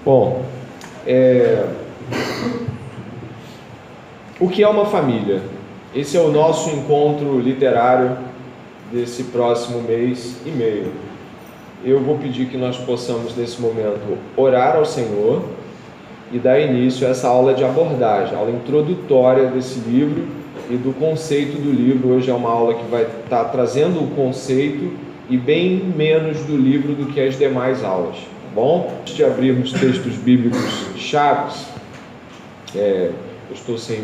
Bom, o que é uma família? Esse é o nosso encontro literário desse próximo mês e meio. Eu vou pedir que nós possamos, nesse momento, orar ao Senhor e dar início a essa aula de abordagem, aula introdutória desse livro e do conceito do livro. Hoje é uma aula que vai estar trazendo o conceito e bem menos do livro do que as demais aulas, tá bom? Antes de abrirmos textos bíblicos chaves, eu estou sem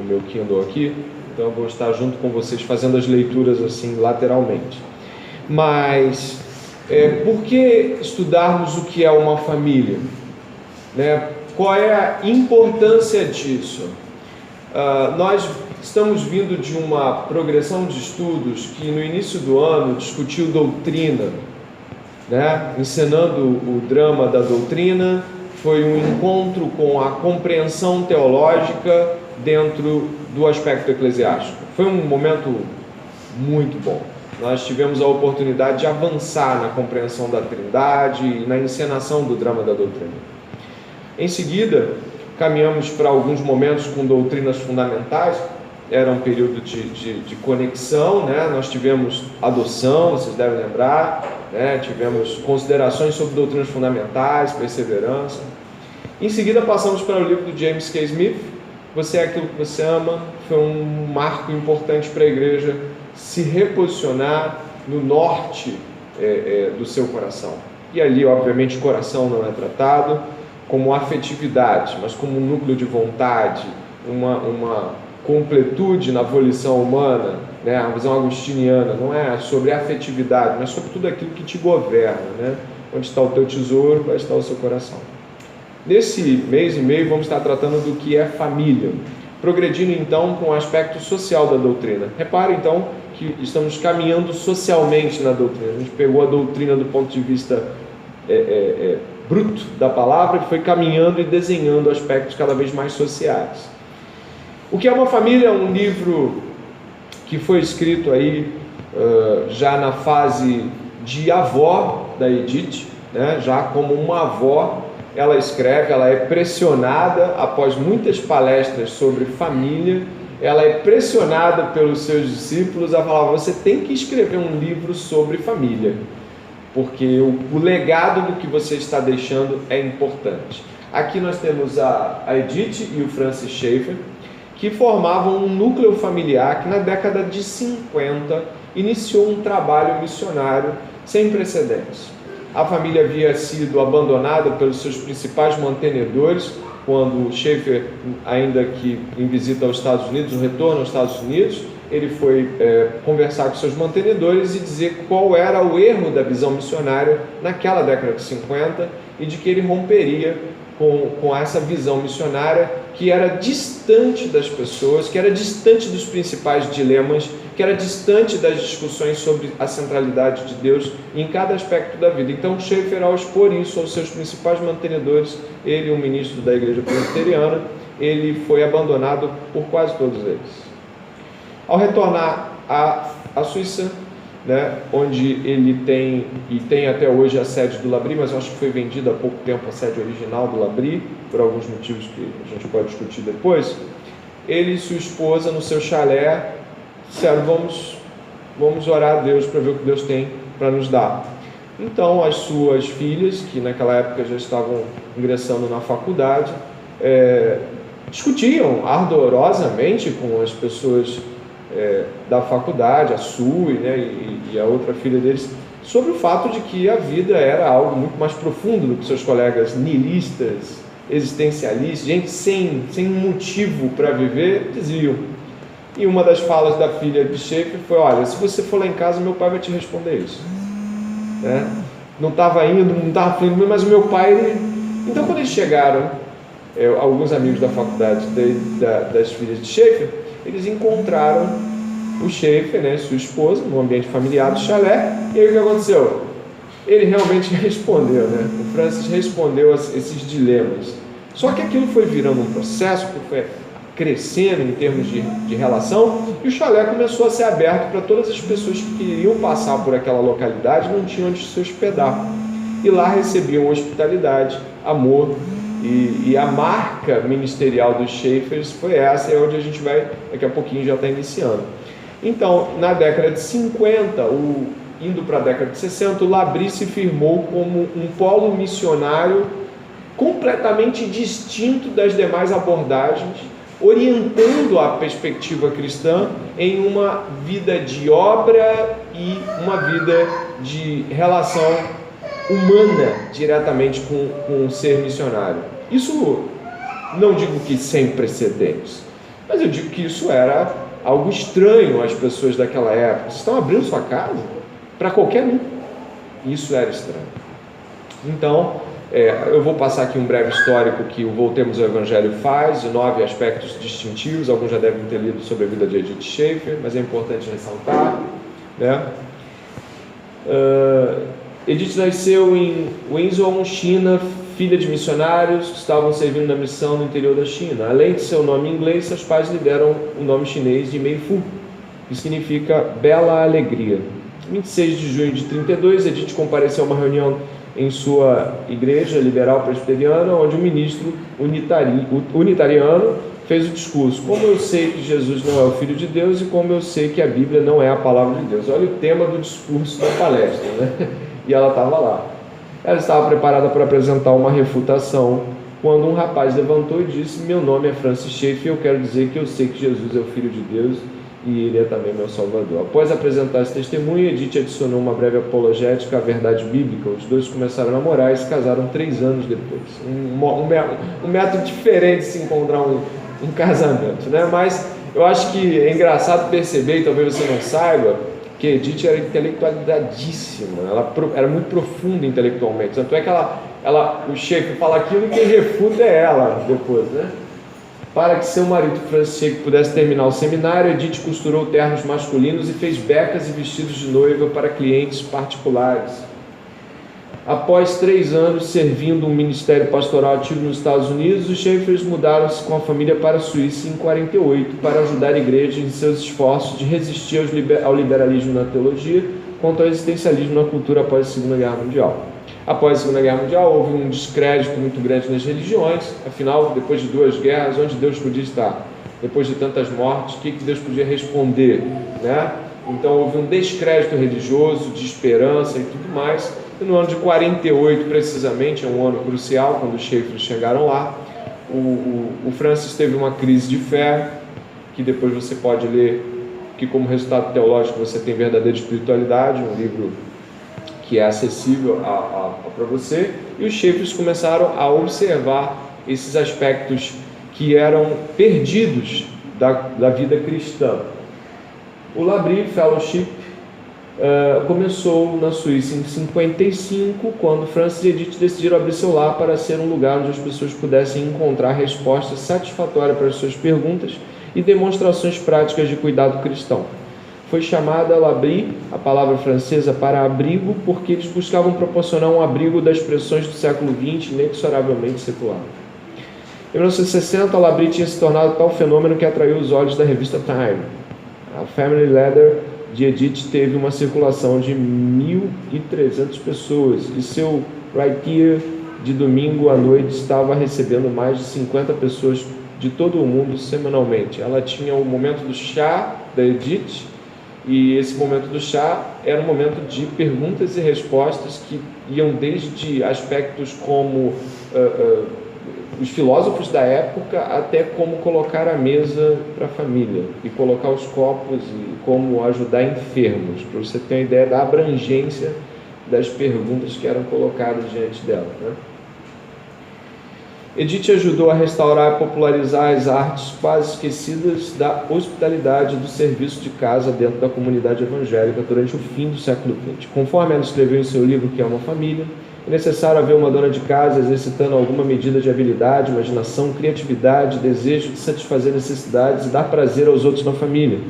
o meu Kindle aqui, então eu vou estar junto com vocês fazendo as leituras assim lateralmente. Mas por que estudarmos o que é uma família? Né? Qual é a importância disso? Nós estamos vindo de uma progressão de estudos que no início do ano discutiu doutrina, né? Ensinando o drama da doutrina. Foi um encontro com a compreensão teológica dentro do aspecto eclesiástico. Foi um momento muito bom. Nós tivemos a oportunidade de avançar na compreensão da Trindade e na encenação do drama da doutrina. Em seguida, caminhamos para alguns momentos com doutrinas fundamentais. Era um período de conexão, né? Nós tivemos adoção, vocês devem lembrar, né? Tivemos considerações sobre doutrinas fundamentais, perseverança. Em seguida, passamos para o livro do James K. Smith, Você é Aquilo que Você Ama. Foi um marco importante para a igreja se reposicionar no norte do seu coração. E ali, obviamente, o coração não é tratado como afetividade, mas como um núcleo de vontade, uma completude na volição humana, né? A visão agostiniana não é sobre afetividade, mas sobre tudo aquilo que te governa, né? Onde está o teu tesouro, vai estar o seu coração. Nesse mês e meio vamos estar tratando do que é família, progredindo então com o aspecto social da doutrina. Repare então que estamos caminhando socialmente na doutrina. A gente pegou a doutrina do ponto de vista bruto da palavra e foi caminhando e desenhando aspectos cada vez mais sociais. O que é uma família? É um livro que foi escrito aí já na fase de avó da Edith, né? Já como uma avó, ela escreve, ela é pressionada após muitas palestras sobre família, ela é pressionada pelos seus discípulos a falar: você tem que escrever um livro sobre família, porque o legado do que você está deixando é importante. Aqui nós temos a Edith e o Francis Schaeffer, que formavam um núcleo familiar que na década de 50 iniciou um trabalho missionário sem precedentes. A família havia sido abandonada pelos seus principais mantenedores, quando Schaeffer, ainda que em visita aos Estados Unidos, no retorno aos Estados Unidos, ele foi conversar com seus mantenedores e dizer qual era o erro da visão missionária naquela década de 50 e de que ele romperia com essa visão missionária que era distante das pessoas, que era distante dos principais dilemas, que era distante das discussões sobre a centralidade de Deus em cada aspecto da vida. Então Schaeffer, ao expor isso aos seus principais mantenedores, ele, um ministro da igreja presbiteriana, ele foi abandonado por quase todos eles. Ao retornar à Suíça, né, onde ele tem até hoje a sede do L'Abri, mas eu acho que foi vendida há pouco tempo a sede original do L'Abri, por alguns motivos que a gente pode discutir depois. Ele e sua esposa, no seu chalé, disseram: vamos orar a Deus para ver o que Deus tem para nos dar. Então as suas filhas, que naquela época já estavam ingressando na faculdade, discutiam ardorosamente com as pessoas da faculdade, a Sue, né, e a outra filha deles, sobre o fato de que a vida era algo muito mais profundo do que seus colegas nihilistas, existencialistas, gente sem motivo para viver, diziam. E uma das falas da filha de Schaeffer foi: olha, se você for lá em casa, meu pai vai te responder isso. Né? Não estava indo, não estava falando, mas o meu pai... Então, quando eles chegaram, alguns amigos da faculdade das filhas de Schaeffer, eles encontraram o Schaeffer, né, sua esposa, no ambiente familiar do chalé. E aí o que aconteceu? Ele realmente respondeu, né? O Francis respondeu a esses dilemas. Só que aquilo foi virando um processo, que foi crescendo em termos de relação, e o chalé começou a ser aberto para todas as pessoas que queriam passar por aquela localidade e não tinham onde se hospedar. e lá recebiam hospitalidade, amor, e a marca ministerial dos Schaeffers foi essa, é onde a gente vai, daqui a pouquinho já está iniciando. Então, na década de 50, indo para a década de 60, o Labrie se firmou como um polo missionário completamente distinto das demais abordagens, orientando a perspectiva cristã em uma vida de obra e uma vida de relação humana diretamente com o ser missionário. Isso não digo que sem precedentes, mas eu digo que isso era algo estranho às pessoas daquela época. Vocês estão abrindo sua casa para qualquer um. Isso era estranho. Então, eu vou passar aqui um breve histórico que o Voltemos ao Evangelho faz, de 9 aspectos distintivos. Alguns já devem ter lido sobre a vida de Edith Schaeffer, mas é importante ressaltar, né? Edith nasceu em Wenzhou, China, filha de missionários que estavam servindo na missão no interior da China. Além de seu nome em inglês, seus pais lhe deram o nome chinês de Meifu, que significa Bela Alegria. Em 26 de junho de 32, Edith compareceu a uma reunião em sua igreja liberal presbiteriana, onde o ministro unitariano fez o discurso: como eu sei que Jesus não é o Filho de Deus e como eu sei que a Bíblia não é a palavra de Deus. Olha o tema do discurso da palestra, né? E ela estava lá. Ela estava preparada para apresentar uma refutação, quando um rapaz levantou e disse: meu nome é Francis Schaeffer e eu quero dizer que eu sei que Jesus é o Filho de Deus e Ele é também meu Salvador. Após apresentar esse testemunho, Edith adicionou uma breve apologética à verdade bíblica. Os dois começaram a namorar e se casaram 3 anos depois. Um método diferente de se encontrar um casamento, né? Mas eu acho que é engraçado perceber, e talvez você não saiba, que Edith era intelectualizadíssima. Ela era muito profunda intelectualmente. Tanto é que o Schaeffer fala aquilo e quem refuta é ela depois, né? Para que seu marido Francis Schaeffer pudesse terminar o seminário, Edith costurou ternos masculinos e fez becas e vestidos de noiva para clientes particulares. Após 3 anos servindo um ministério pastoral ativo nos Estados Unidos, os Schaeffers mudaram-se com a família para a Suíça em 48 para ajudar a igreja em seus esforços de resistir ao liberalismo na teologia quanto ao existencialismo na cultura após a Segunda Guerra Mundial. Após a Segunda Guerra Mundial, houve um descrédito muito grande nas religiões. Afinal, depois de 2 guerras, onde Deus podia estar? Depois de tantas mortes, o que Deus podia responder, né? Então, houve um descrédito religioso, de esperança e tudo mais. E no ano de 48, precisamente, é um ano crucial, quando os Schaeffers chegaram lá, o Francis teve uma crise de fé, que depois você pode ler, que como resultado teológico você tem Verdadeira Espiritualidade, um livro que é acessível para você, e os Schaeffers começaram a observar esses aspectos que eram perdidos da vida cristã. O Labrie Fellowship começou na Suíça em 55, quando Francis e Edith decidiram abrir seu lar para ser um lugar onde as pessoas pudessem encontrar respostas satisfatórias para as suas perguntas e demonstrações práticas de cuidado cristão. Foi chamada Labrie, a palavra francesa, para abrigo, porque eles buscavam proporcionar um abrigo das pressões do século XX, inexoravelmente secular. Em 1960, a Labrie tinha se tornado tal fenômeno que atraiu os olhos da revista Time. A Family Letter de Edith teve uma circulação de 1.300 pessoas e seu Right Here de domingo à noite estava recebendo mais de 50 pessoas de todo o mundo semanalmente. Ela tinha o momento do chá da Edith, e esse momento do chá era um momento de perguntas e respostas que iam desde aspectos como os filósofos da época até como colocar a mesa para a família e colocar os copos e como ajudar enfermos, para você ter uma ideia da abrangência das perguntas que eram colocadas diante dela, né? Edith ajudou a restaurar e popularizar as artes quase esquecidas da hospitalidade e do serviço de casa dentro da comunidade evangélica durante o fim do século XX. Conforme ela escreveu em seu livro Que é uma Família, é necessário haver uma dona de casa exercitando alguma medida de habilidade, imaginação, criatividade, desejo de satisfazer necessidades e dar prazer aos outros na família.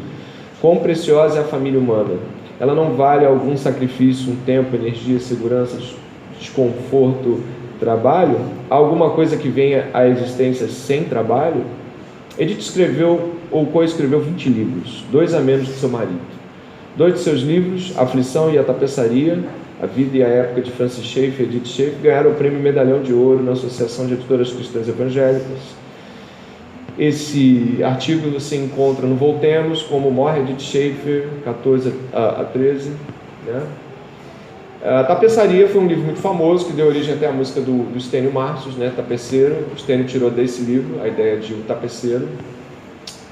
Quão preciosa é a família humana! Ela não vale algum sacrifício, um tempo, energia, segurança, desconforto, trabalho? Alguma coisa que venha à existência sem trabalho? Edith escreveu ou coescreveu 20 livros, 2 a menos que seu marido. 2 de seus livros, Aflição e a Tapeçaria, A Vida e a Época de Francis Schaeffer e Edith Schaeffer ganharam o prêmio Medalhão de Ouro na Associação de Editoras Cristãs Evangélicas. Esse artigo você encontra no Voltemos, como Morre Edith Schaeffer, 14 a 13. Né? A Tapeçaria foi um livro muito famoso, que deu origem até à música do Estênio Marços, né? Tapeceiro. O Estênio tirou desse livro a ideia de o tapeceiro.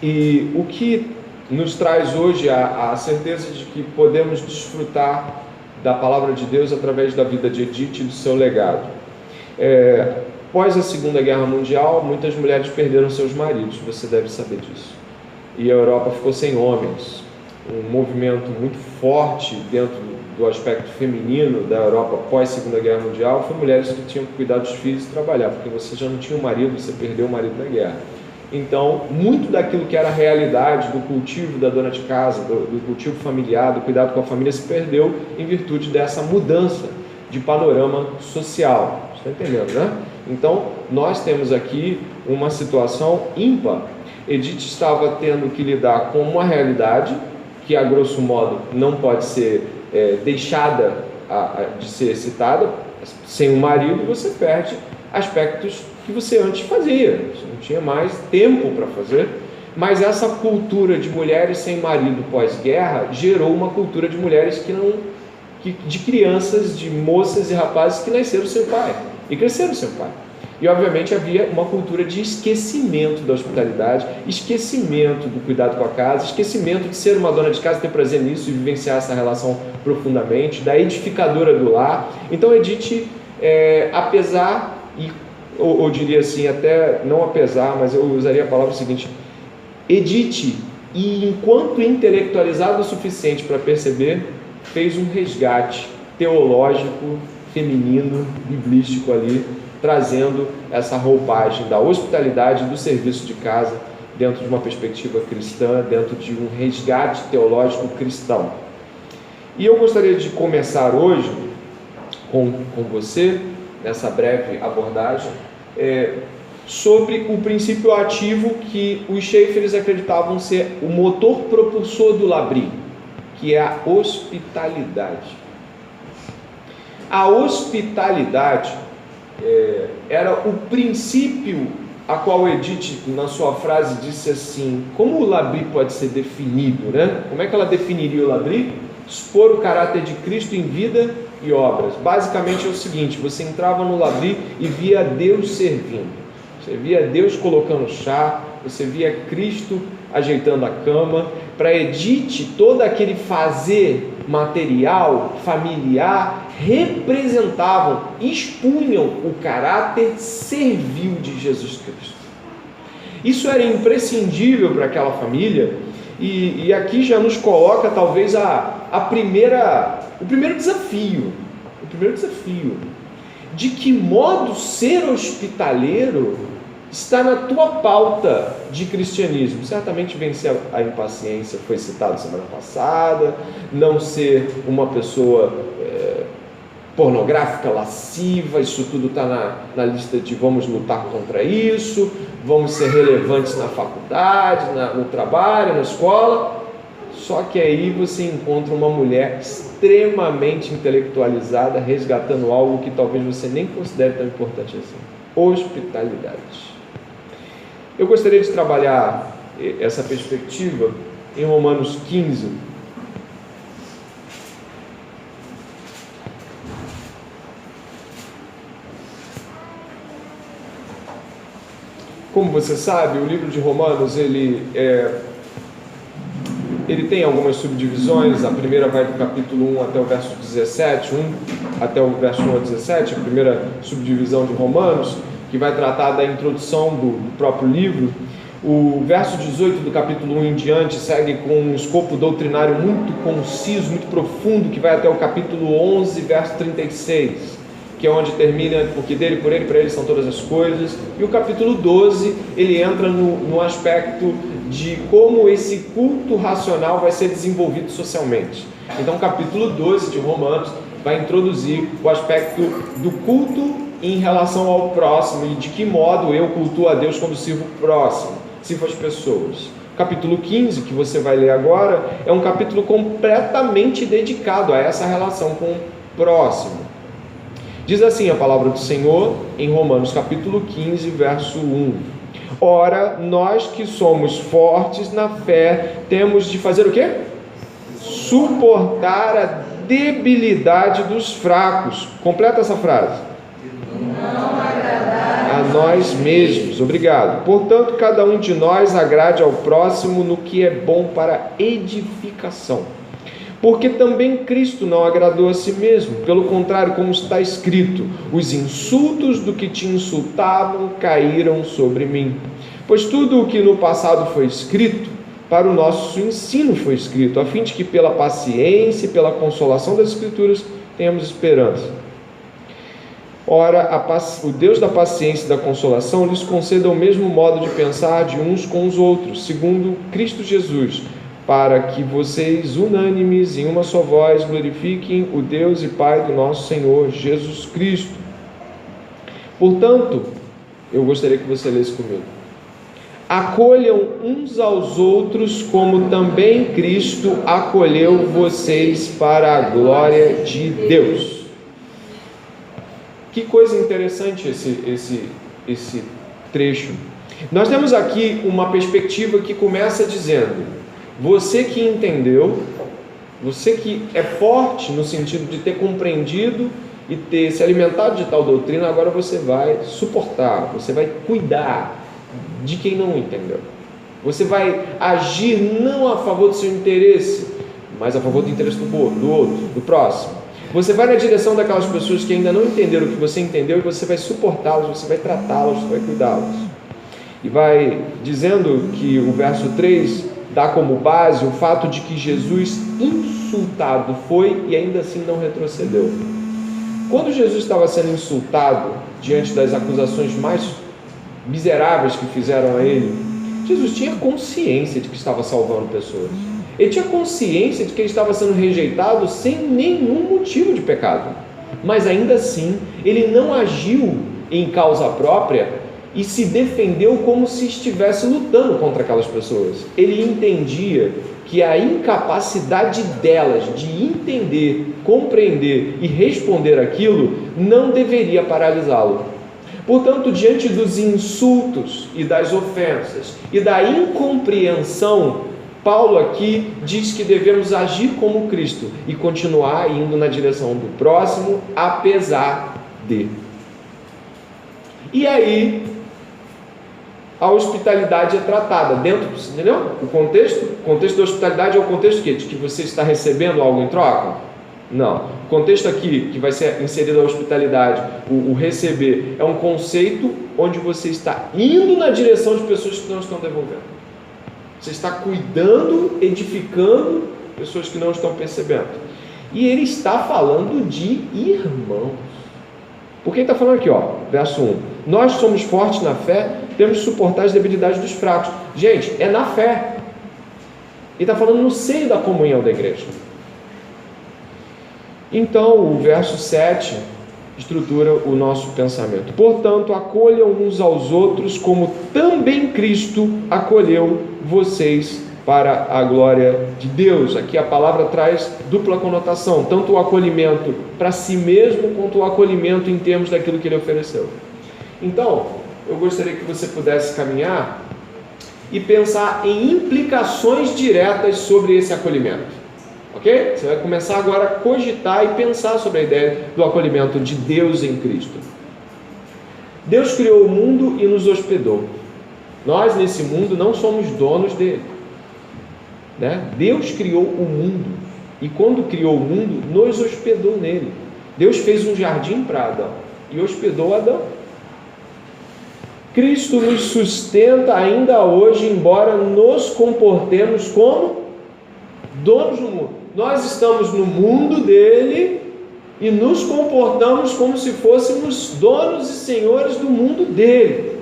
E o que nos traz hoje a certeza de que podemos desfrutar da palavra de Deus através da vida de Edith e do seu legado. Após a Segunda Guerra Mundial, muitas mulheres perderam seus maridos, você deve saber disso. E a Europa ficou sem homens. Um movimento muito forte dentro do aspecto feminino da Europa pós Segunda Guerra Mundial foi mulheres que tinham que cuidar dos filhos e trabalhar, porque você já não tinha um marido, você perdeu o marido na guerra. Então, muito daquilo que era a realidade do cultivo da dona de casa, do cultivo familiar, do cuidado com a família, se perdeu em virtude dessa mudança de panorama social. Está entendendo, né? Então, nós temos aqui uma situação ímpar. Edith estava tendo que lidar com uma realidade que, a grosso modo, não pode ser deixada de ser citada. Sem um marido, você perde aspectos que você antes fazia, você não tinha mais tempo para fazer, mas essa cultura de mulheres sem marido pós-guerra gerou uma cultura de mulheres de crianças, de moças e rapazes que nasceram sem pai e cresceram sem pai. E obviamente havia uma cultura de esquecimento da hospitalidade, esquecimento do cuidado com a casa, esquecimento de ser uma dona de casa, ter prazer nisso e vivenciar essa relação profundamente, da edificadora do lar. Então Edith, apesar, ou diria assim, até não apesar, mas eu usaria a palavra seguinte: Edith, e enquanto intelectualizada o suficiente para perceber, fez um resgate teológico, feminino, biblístico ali, trazendo essa roupagem da hospitalidade, do serviço de casa, dentro de uma perspectiva cristã, dentro de um resgate teológico cristão. E eu gostaria de começar hoje com você, nessa breve abordagem, sobre o princípio ativo que os Schaeffers acreditavam ser o motor propulsor do Labri, que é a hospitalidade. A hospitalidade era o princípio a qual Edith, na sua frase, disse assim: como o Labri pode ser definido, né? Como é que ela definiria o Labri? Expor o caráter de Cristo em vida e obras. Basicamente é o seguinte: você entrava no Labri e via Deus servindo, você via Deus colocando chá, você via Cristo ajeitando a cama. Para Edith, todo aquele fazer material, familiar, representavam, expunham o caráter servil de Jesus Cristo. Isso era imprescindível para aquela família, e aqui já nos coloca talvez o primeiro desafio. De que modo ser hospitaleiro está na tua pauta de cristianismo. Certamente vencer a impaciência foi citado semana passada, não ser uma pessoa pornográfica, lasciva, isso tudo está na lista de vamos lutar contra isso, vamos ser relevantes na faculdade, no trabalho, na escola. Só que aí você encontra uma mulher extremamente intelectualizada, resgatando algo que talvez você nem considere tão importante assim: hospitalidade. Eu gostaria de trabalhar essa perspectiva em Romanos 15. Como você sabe, o livro de Romanos, ele tem algumas subdivisões. A primeira vai do capítulo 1 até o verso 17, até o verso 1 a 17, a primeira subdivisão de Romanos, que vai tratar da introdução do próprio livro. O verso 18 do capítulo 1 em diante segue com um escopo doutrinário muito conciso, muito profundo, que vai até o capítulo 11, verso 36, que é onde termina: porque dele, por ele, para ele são todas as coisas. E o capítulo 12, ele entra no aspecto de como esse culto racional vai ser desenvolvido socialmente. Então o capítulo 12 de Romanos vai introduzir o aspecto do culto em relação ao próximo e de que modo eu cultuo a Deus quando sirvo o próximo, sirvo as pessoas. O capítulo 15, que você vai ler agora, é um capítulo completamente dedicado a essa relação com o próximo. Diz assim a palavra do Senhor em Romanos capítulo 15, verso 1. Ora, nós que somos fortes na fé, temos de fazer o quê? Suportar a debilidade dos fracos. Completa essa frase. Não agradar a nós mesmos. Obrigado. Portanto, cada um de nós agrade ao próximo no que é bom para edificação. Porque também Cristo não agradou a si mesmo. Pelo contrário, como está escrito, os insultos do que te insultavam caíram sobre mim. Pois tudo o que no passado foi escrito, para o nosso ensino foi escrito, a fim de que pela paciência e pela consolação das Escrituras tenhamos esperança. Ora, o Deus da paciência e da consolação lhes conceda o mesmo modo de pensar de uns com os outros, segundo Cristo Jesus, para que vocês, unânimes, em uma só voz, glorifiquem o Deus e Pai do nosso Senhor Jesus Cristo. Portanto, eu gostaria que você lesse comigo. Acolham uns aos outros, como também Cristo acolheu vocês para a glória de Deus. Que coisa interessante esse trecho. Nós temos aqui uma perspectiva que começa dizendo: você que entendeu, você que é forte no sentido de ter compreendido e ter se alimentado de tal doutrina, agora você vai suportar, você vai cuidar de quem não entendeu. Você vai agir não a favor do seu interesse, mas a favor do interesse do outro, do próximo. Você vai na direção daquelas pessoas que ainda não entenderam o que você entendeu e você vai suportá-las, você vai tratá-las, você vai cuidá-las. E vai dizendo que o verso 3 dá como base o fato de que Jesus insultado foi e ainda assim não retrocedeu. Quando Jesus estava sendo insultado diante das acusações mais miseráveis que fizeram a ele, Jesus tinha consciência de que estava salvando pessoas. Ele tinha consciência de que ele estava sendo rejeitado sem nenhum motivo de pecado. Mas ainda assim, ele não agiu em causa própria e se defendeu como se estivesse lutando contra aquelas pessoas. Ele entendia que a incapacidade delas de entender, compreender e responder aquilo não deveria paralisá-lo. Portanto, diante dos insultos e das ofensas e da incompreensão, Paulo aqui diz que devemos agir como Cristo e continuar indo na direção do próximo, apesar de. E aí, a hospitalidade é tratada dentro, entendeu? O contexto da hospitalidade é o contexto de que você está recebendo algo em troca? Não. O contexto aqui, que vai ser inserido a hospitalidade, o receber, é um conceito onde você está indo na direção de pessoas que não estão devolvendo. Você está cuidando, edificando pessoas que não estão percebendo. E ele está falando de irmãos. Porque ele está falando aqui, verso 1. Nós somos fortes na fé, temos que suportar as debilidades dos fracos. Gente, é na fé. Ele está falando no seio da comunhão da igreja. Então, o verso 7 estrutura o nosso pensamento. Portanto, acolham uns aos outros, como também Cristo acolheu vocês para a glória de Deus. Aqui a palavra traz dupla conotação, tanto o acolhimento para si mesmo, quanto o acolhimento em termos daquilo que ele ofereceu. Então, eu gostaria que você pudesse caminhar e pensar em implicações diretas sobre esse acolhimento. Ok? Você vai começar agora a cogitar e pensar sobre a ideia do acolhimento de Deus em Cristo. Deus criou o mundo e nos hospedou. Nós, nesse mundo, não somos donos dele. Deus criou o mundo. E quando criou o mundo, nos hospedou nele. Deus fez um jardim para Adão e hospedou Adão. Cristo nos sustenta ainda hoje, embora nos comportemos como donos do mundo. Nós estamos no mundo dele e nos comportamos como se fôssemos donos e senhores do mundo dele.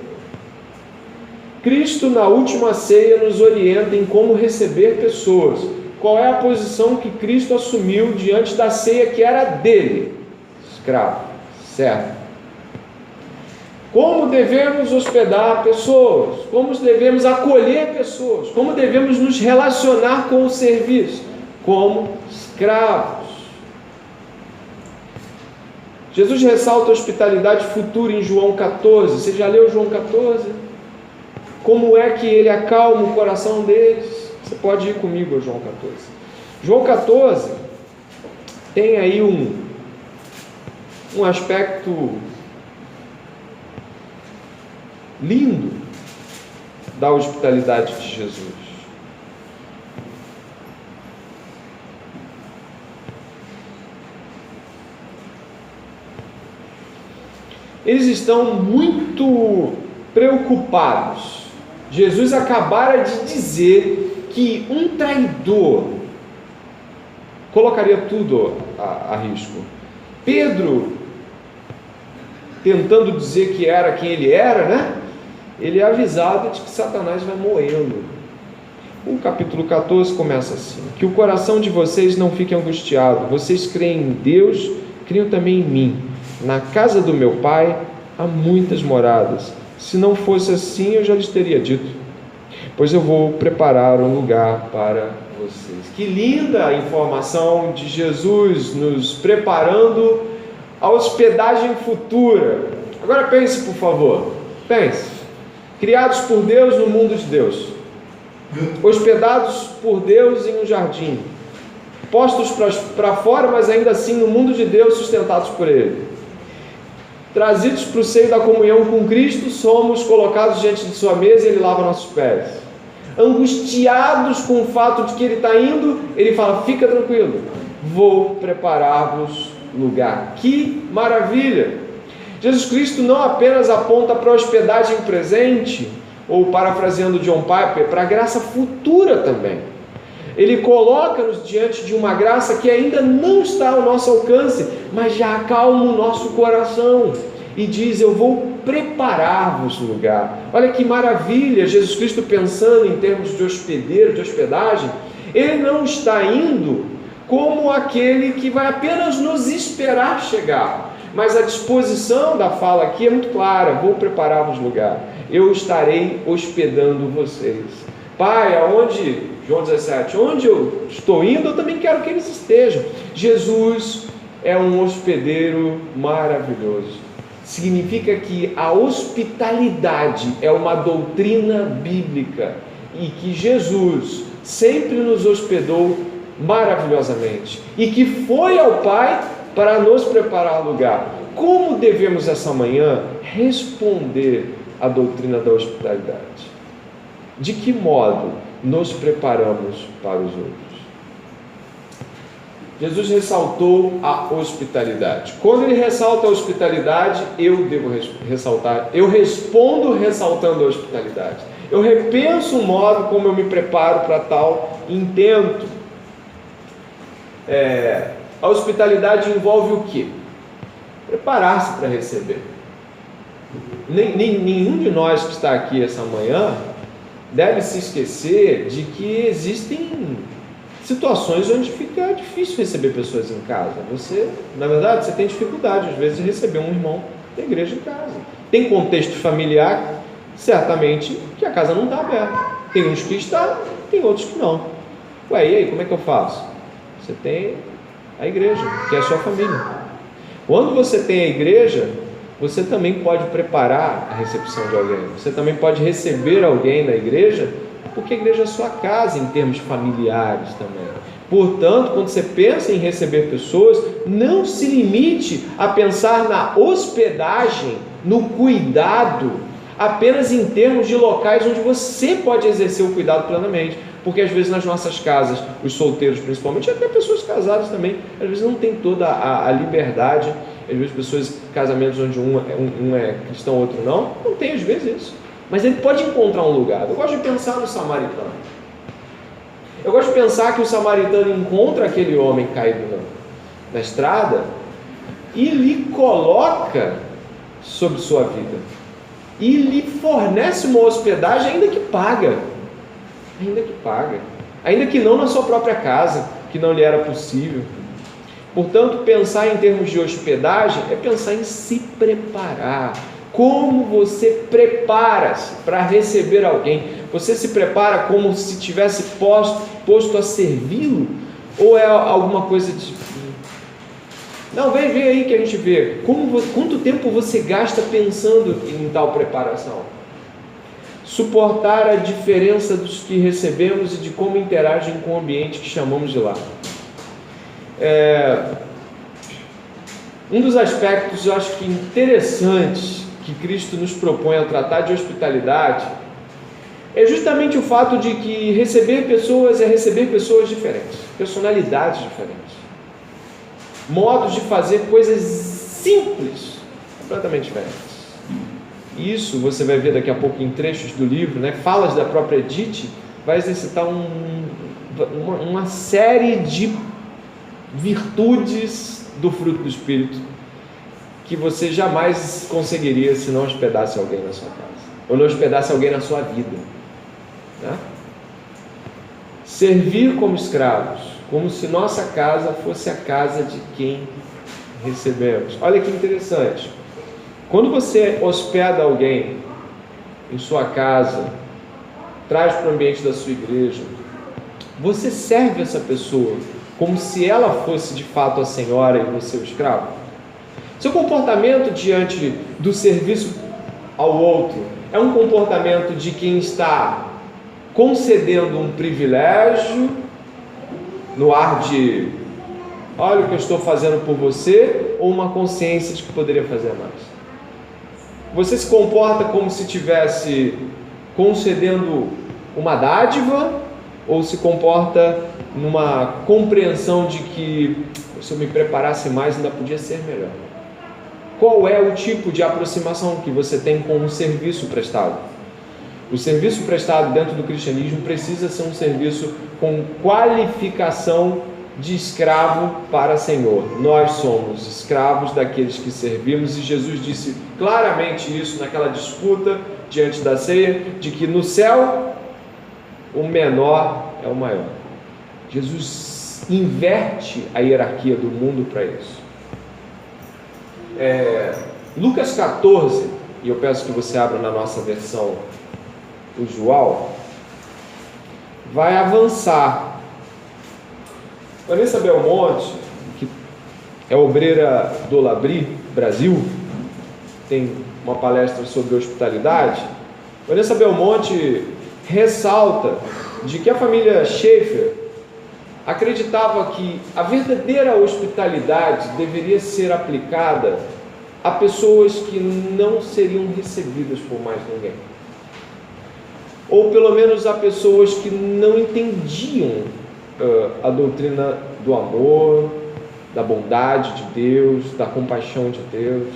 Cristo, na última ceia, nos orienta em como receber pessoas. Qual é a posição que Cristo assumiu diante da ceia que era dele? Escravo, certo? Como devemos hospedar pessoas? Como devemos acolher pessoas? Como devemos nos relacionar com o serviço? Como escravos. Jesus ressalta a hospitalidade futura em João 14. Você já leu João 14? Como é que ele acalma o coração deles? Você pode ir comigo a João 14. João 14 tem aí um aspecto lindo da hospitalidade de Jesus. Eles estão muito preocupados. Jesus acabara de dizer que um traidor colocaria tudo a risco. Pedro, tentando dizer que era quem ele era, né? Ele é avisado de que Satanás vai moê-lo. O capítulo 14 começa assim: que o coração de vocês não fique angustiado. Vocês creem em Deus, creiam também em mim. Na casa do meu pai há muitas moradas. Se não fosse assim, eu já lhes teria dito, pois eu vou preparar um lugar para vocês. Que linda a informação de Jesus nos preparando a hospedagem futura. Agora pense, por favor. Pense. Criados por Deus no mundo de Deus, hospedados por Deus em um jardim, postos para fora, mas ainda assim no mundo de Deus, sustentados por Ele, trazidos para o seio da comunhão com Cristo, somos colocados diante de sua mesa e Ele lava nossos pés. Angustiados com o fato de que Ele está indo, Ele fala: fica tranquilo, vou preparar-vos lugar. Que maravilha! Jesus Cristo não apenas aponta para a hospedagem presente, ou parafraseando John Piper, para a graça futura também. Ele coloca-nos diante de uma graça que ainda não está ao nosso alcance, mas já acalma o nosso coração e diz: eu vou preparar-vos lugar. Olha que maravilha, Jesus Cristo pensando em termos de hospedeiro, de hospedagem. Ele não está indo como aquele que vai apenas nos esperar chegar, mas a disposição da fala aqui é muito clara: vou preparar-vos lugar, eu estarei hospedando vocês. Pai, aonde, João 17, onde eu estou indo, eu também quero que eles estejam. Jesus é um hospedeiro maravilhoso. Significa que a hospitalidade é uma doutrina bíblica e que Jesus sempre nos hospedou maravilhosamente e que foi ao Pai para nos preparar lugar. Como devemos essa manhã responder à doutrina da hospitalidade? De que modo nos preparamos para os outros? Jesus ressaltou a hospitalidade. Quando Ele ressalta a hospitalidade, eu devo ressaltar. Eu respondo ressaltando a hospitalidade. Eu repenso o modo como eu me preparo para tal intento. A hospitalidade envolve o quê? Preparar-se para receber. Nenhum de nós que está aqui essa manhã deve se esquecer de que existem situações onde fica difícil receber pessoas em casa. Na verdade, você tem dificuldade às vezes de receber um irmão da igreja em casa. Tem contexto familiar, certamente, que a casa não está aberta. Tem uns que está, tem outros que não. Ué, e aí, como é que eu faço? Você tem a igreja, que é a sua família. Quando você tem a igreja, você também pode preparar a recepção de alguém. Você também pode receber alguém na igreja, porque a igreja é a sua casa em termos familiares também. Portanto, quando você pensa em receber pessoas, não se limite a pensar na hospedagem, no cuidado, apenas em termos de locais onde você pode exercer o cuidado plenamente. Porque às vezes nas nossas casas, os solteiros principalmente, e até pessoas casadas também, às vezes não tem toda a liberdade. Às vezes pessoas, casamentos onde um é cristão, outro não tem às vezes isso. Mas ele pode encontrar um lugar. Eu gosto de pensar no samaritano. Eu gosto de pensar que o samaritano encontra aquele homem caído na estrada e lhe coloca sobre sua vida. E lhe fornece uma hospedagem, ainda que paga. Ainda que não na sua própria casa, que não lhe era possível. Portanto, pensar em termos de hospedagem é pensar em se preparar. Como você prepara-se para receber alguém? Você se prepara como se tivesse posto a servi-lo? Ou é alguma coisa de... Não, vem aí que a gente vê. Quanto tempo você gasta pensando em tal preparação? Suportar a diferença dos que recebemos e de como interagem com o ambiente que chamamos de lar. Um dos aspectos, eu acho que interessantes, que Cristo nos propõe ao tratar de hospitalidade, é justamente o fato de que receber pessoas é receber pessoas diferentes, personalidades diferentes, modos de fazer coisas simples, completamente diferentes. Isso você vai ver daqui a pouco em trechos do livro, né? Falas da própria Edith, vai exercitar uma série de virtudes do fruto do Espírito que você jamais conseguiria se não hospedasse alguém na sua casa, ou não hospedasse alguém na sua vida, né? Servir como escravos, como se nossa casa fosse a casa de quem recebemos. Olha que interessante. Quando você hospeda alguém em sua casa, traz para o ambiente da sua igreja, você serve essa pessoa como se ela fosse de fato a senhora e você o escravo? Seu comportamento diante do serviço ao outro é um comportamento de quem está concedendo um privilégio no ar de olha o que eu estou fazendo por você, ou uma consciência de que poderia fazer mais? Você se comporta como se estivesse concedendo uma dádiva, ou se comporta numa compreensão de que se eu me preparasse mais ainda podia ser melhor? Qual é o tipo de aproximação que você tem com o serviço prestado? O serviço prestado dentro do cristianismo precisa ser um serviço com qualificação de escravo para Senhor. Nós somos escravos daqueles que servimos, e Jesus disse claramente isso naquela disputa diante da ceia, de que no céu o menor é o maior. Jesus inverte a hierarquia do mundo para isso. Lucas 14, e eu peço que você abra na nossa versão usual, vai avançar. Vanessa Belmonte, que é obreira do Labri Brasil, tem uma palestra sobre hospitalidade. Vanessa Belmonte ressalta de que a família Schaefer acreditava que a verdadeira hospitalidade deveria ser aplicada a pessoas que não seriam recebidas por mais ninguém, ou pelo menos a pessoas que não entendiam a doutrina do amor, da bondade de Deus, da compaixão de Deus.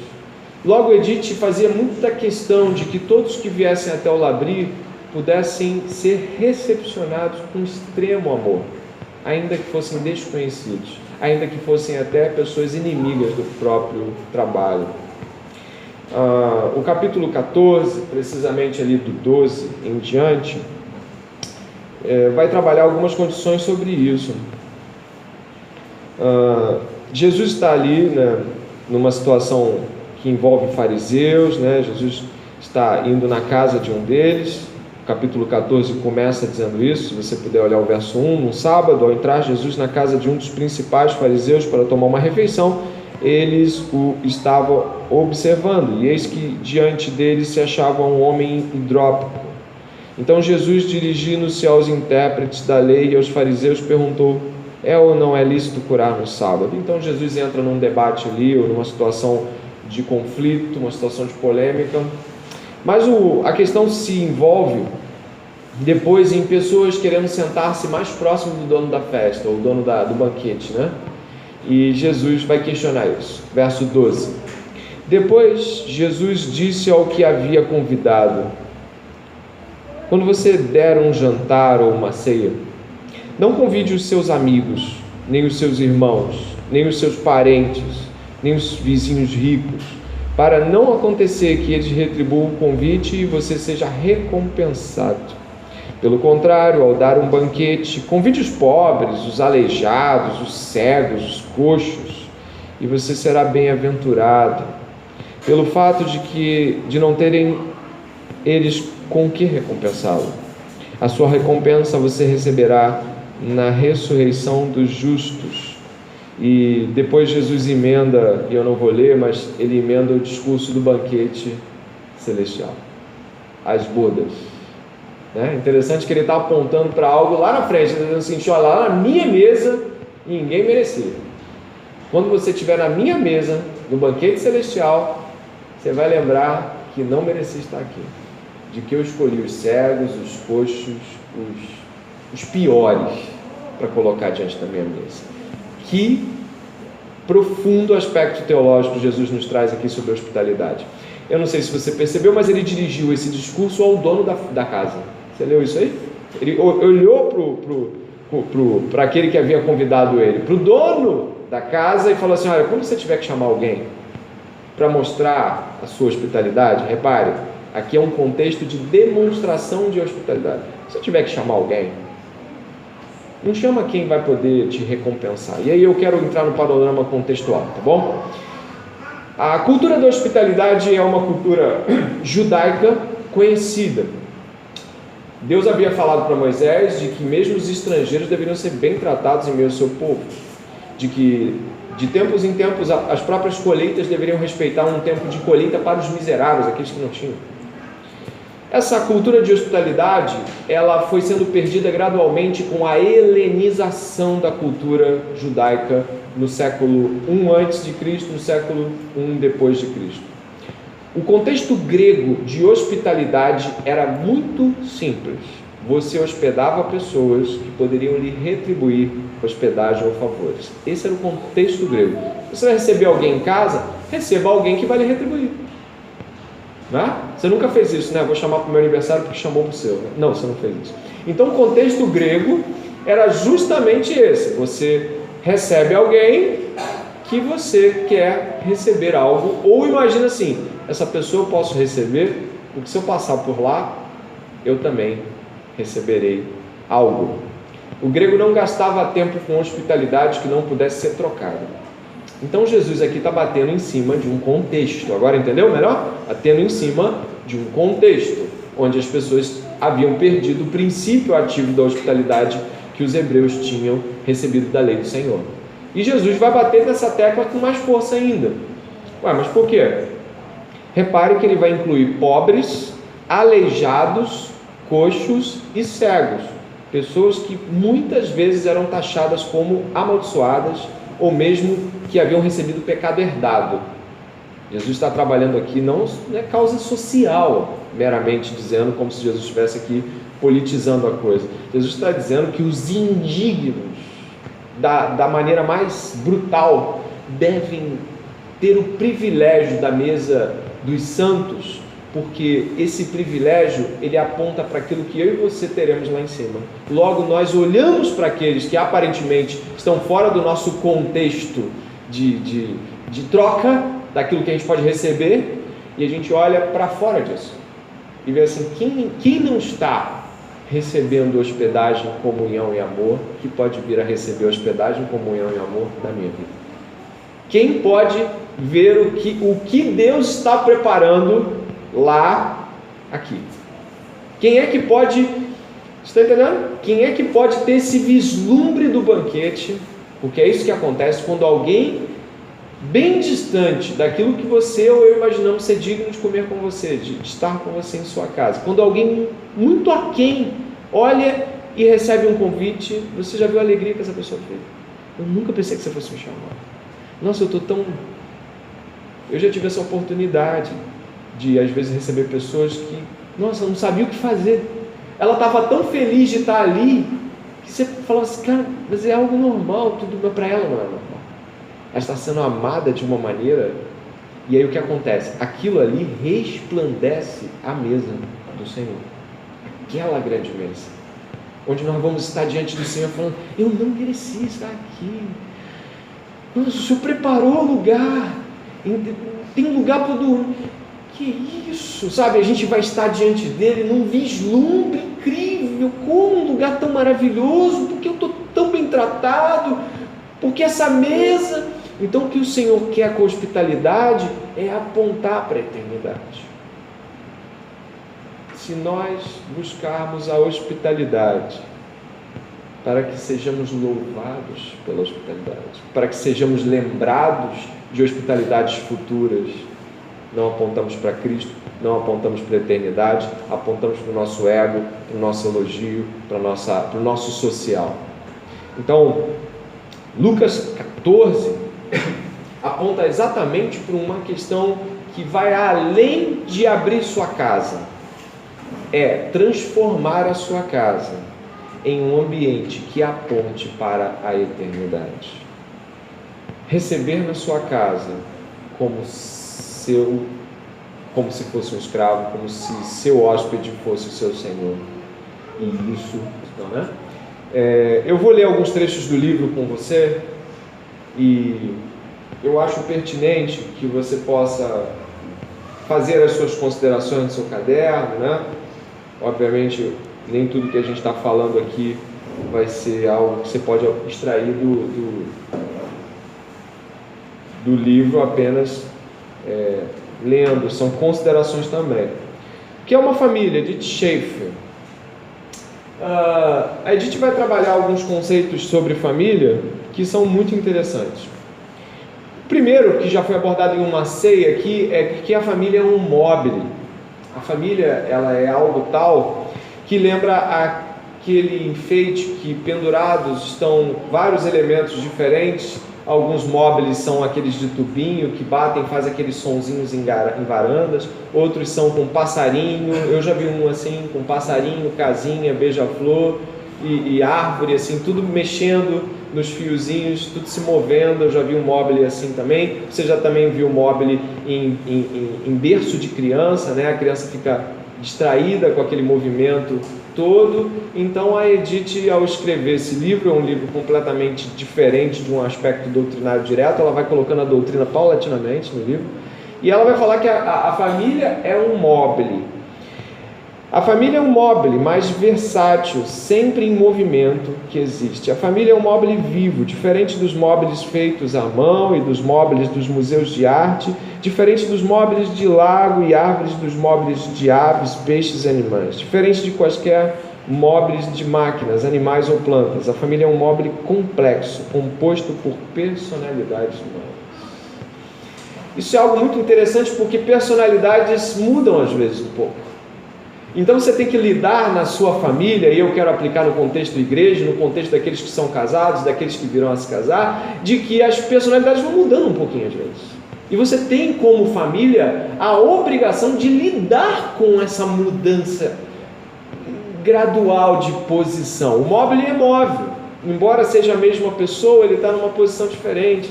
Logo, Edith fazia muita questão de que todos que viessem até o Labri pudessem ser recepcionados com extremo amor, ainda que fossem desconhecidos, ainda que fossem até pessoas inimigas do próprio trabalho. O capítulo 14, precisamente ali do 12 em diante, vai trabalhar algumas condições sobre isso. Jesus está ali, né, numa situação que envolve fariseus, né? Jesus está indo na casa de um deles. O capítulo 14 começa dizendo isso, se você puder olhar o verso 1. Num sábado, ao entrar Jesus na casa de um dos principais fariseus para tomar uma refeição, eles o estavam observando, e eis que diante deles se achava um homem hidrópico. Então Jesus, dirigindo-se aos intérpretes da lei e aos fariseus, perguntou: é ou não é lícito curar no sábado? Então Jesus entra num debate ali, ou numa situação de conflito, uma situação de polêmica. Mas a questão se envolve depois em pessoas querendo sentar-se mais próximo do dono da festa, ou dono do banquete, né? E Jesus vai questionar isso. Verso 12. Depois Jesus disse ao que havia convidado: quando você der um jantar ou uma ceia, não convide os seus amigos, nem os seus irmãos, nem os seus parentes, nem os vizinhos ricos, para não acontecer que eles retribuam o convite e você seja recompensado. Pelo contrário, ao dar um banquete, convide os pobres, os aleijados, os cegos, os coxos, e você será bem-aventurado, pelo fato de não terem eles com que recompensá-lo. A sua recompensa você receberá na ressurreição dos justos. E depois Jesus emenda, e eu não vou ler, mas ele emenda o discurso do banquete celestial, as bodas, né? Interessante que ele está apontando para algo lá na frente, dizendo assim: olha, lá na minha mesa ninguém merecia. Quando você estiver na minha mesa, no banquete celestial, você vai lembrar que não merecia estar aqui, de que eu escolhi os cegos, os coxos, os piores para colocar diante da minha mesa. Que profundo aspecto teológico Jesus nos traz aqui sobre a hospitalidade. Eu não sei se você percebeu, mas ele dirigiu esse discurso ao dono da casa. Você leu isso aí? Ele olhou para aquele que havia convidado ele, para o dono da casa, e falou assim: olha, quando você tiver que chamar alguém para mostrar a sua hospitalidade, repare, aqui é um contexto de demonstração de hospitalidade. Se eu tiver que chamar alguém, não chama quem vai poder te recompensar. E aí eu quero entrar no panorama contextual, tá bom? A cultura da hospitalidade é uma cultura judaica conhecida. Deus havia falado para Moisés de que mesmo os estrangeiros deveriam ser bem tratados em meio ao seu povo, de que de tempos em tempos as próprias colheitas deveriam respeitar um tempo de colheita para os miseráveis, aqueles que não tinham. Essa cultura de hospitalidade, ela foi sendo perdida gradualmente com a helenização da cultura judaica no século I a.C., no século I depois de Cristo. O contexto grego de hospitalidade era muito simples. Você hospedava pessoas que poderiam lhe retribuir hospedagem ou favores. Esse era o contexto grego. Você vai receber alguém em casa, receba alguém que vai lhe retribuir. Né? Você nunca fez isso, né? Vou chamar para o meu aniversário porque chamou para o seu. Não, você não fez isso. Então o contexto grego era justamente esse: você recebe alguém que você quer receber algo, ou imagina assim: essa pessoa eu posso receber, porque se eu passar por lá, eu também receberei algo. O grego não gastava tempo com hospitalidade que não pudesse ser trocada. Então Jesus aqui está batendo em cima de um contexto. Agora entendeu melhor? Batendo em cima de um contexto onde as pessoas haviam perdido o princípio ativo da hospitalidade que os hebreus tinham recebido da lei do Senhor. E Jesus vai bater nessa tecla com mais força ainda. Ué, mas por quê? Repare que ele vai incluir pobres, aleijados, coxos e cegos. Pessoas que muitas vezes eram taxadas como amaldiçoadas, ou mesmo que haviam recebido o pecado herdado. Jesus está trabalhando aqui não é causa social, meramente dizendo, como se Jesus estivesse aqui politizando a coisa. Jesus está dizendo que os indignos, da maneira mais brutal, devem ter o privilégio da mesa dos santos, porque esse privilégio, ele aponta para aquilo que eu e você teremos lá em cima. Logo, nós olhamos para aqueles que aparentemente estão fora do nosso contexto de troca daquilo que a gente pode receber, e a gente olha para fora disso e vê assim: quem não está recebendo hospedagem, comunhão e amor, que pode vir a receber hospedagem, comunhão e amor na minha vida? Quem pode ver o que Deus está preparando lá, aqui? Quem é que pode, está entendendo? Quem é que pode ter esse vislumbre do banquete? Porque é isso que acontece quando alguém bem distante daquilo que você ou eu imaginamos ser digno de comer com você, de estar com você em sua casa, quando alguém muito aquém olha e recebe um convite, você já viu a alegria que essa pessoa fez? Eu nunca pensei que você fosse me chamar. Nossa, eu já tive essa oportunidade de às vezes receber pessoas que, nossa, não sabia o que fazer. Ela estava tão feliz de estar ali, que você falava assim: cara, mas é algo normal, tudo para ela não é normal. Ela está sendo amada de uma maneira, e aí o que acontece? Aquilo ali resplandece a mesa do Senhor, aquela grande mesa, onde nós vamos estar diante do Senhor falando: eu não merecia estar aqui. Nossa, o Senhor preparou o lugar, tem lugar para dormir. Que isso, sabe? A gente vai estar diante dele num vislumbre incrível, como um lugar tão maravilhoso, porque eu estou tão bem tratado, porque essa mesa. Então o que o Senhor quer com a hospitalidade é apontar para a eternidade. Se nós buscarmos a hospitalidade para que sejamos louvados pela hospitalidade, para que sejamos lembrados de hospitalidades futuras. Não apontamos para Cristo, não apontamos para a eternidade, apontamos para o nosso ego, para o nosso elogio, para o nosso social. Então, Lucas 14 aponta exatamente para uma questão que vai além de abrir sua casa, é transformar a sua casa em um ambiente que aponte para a eternidade. Receber na sua casa como se fosse um escravo, como se seu hóspede fosse o seu senhor. E isso, não é? Eu vou ler alguns trechos do livro com você e eu acho pertinente que você possa fazer as suas considerações no seu caderno, né? Obviamente, nem tudo que a gente está falando aqui vai ser algo que você pode extrair do livro apenas lendo, são considerações também. O que é uma família? Edith Schaefer. A Edith vai trabalhar alguns conceitos sobre família que são muito interessantes. O primeiro, que já foi abordado em uma ceia aqui, é que a família é um mobile. A família, ela é algo tal que lembra aquele enfeite que pendurados estão vários elementos diferentes. Alguns móveis são aqueles de tubinho que batem, faz aqueles sonzinhos em varandas. Outros são com passarinho. Eu já vi um assim, com passarinho, casinha, beija-flor e árvore, assim, tudo mexendo nos fiozinhos, tudo se movendo. Eu já vi um móvel assim também. Você já também viu um móvel em berço de criança, né? A criança fica distraída com aquele movimento todo. Então a Edith, ao escrever esse livro, é um livro completamente diferente de um aspecto doutrinário direto. Ela vai colocando a doutrina paulatinamente no livro, e ela vai falar que a família é um mobile. A família é um mobile mais versátil, sempre em movimento que existe. A família é um mobile vivo, diferente dos móveis feitos à mão e dos móveis dos museus de arte, diferente dos móveis de lago e árvores, dos móveis de aves, peixes e animais, diferente de quaisquer móveis de máquinas, animais ou plantas. A família é um mobile complexo, composto por personalidades humanas. Isso é algo muito interessante porque personalidades mudam às vezes um pouco. Então você tem que lidar na sua família, e eu quero aplicar no contexto da igreja, no contexto daqueles que são casados, daqueles que virão a se casar, de que as personalidades vão mudando um pouquinho às vezes. E você tem como família a obrigação de lidar com essa mudança gradual de posição. O móvel é móvel, embora seja a mesma pessoa, ele está numa posição diferente.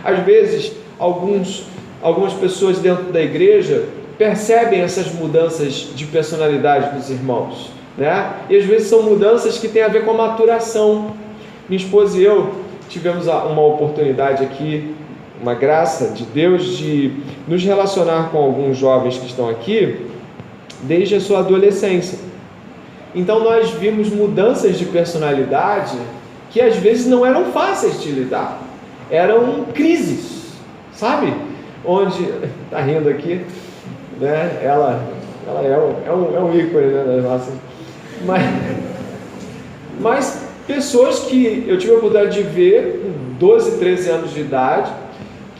Às vezes, algumas pessoas dentro da igreja percebem essas mudanças de personalidade dos irmãos, né? E às vezes são mudanças que têm a ver com a maturação. Minha esposa e eu tivemos uma oportunidade aqui, uma graça de Deus, de nos relacionar com alguns jovens que estão aqui desde a sua adolescência. Então nós vimos mudanças de personalidade que às vezes não eram fáceis de lidar, eram crises, sabe? Onde, tá rindo aqui, né? Ela é um ícone, né, das nossas, mas pessoas que eu tive a oportunidade de ver com 12, 13 anos de idade,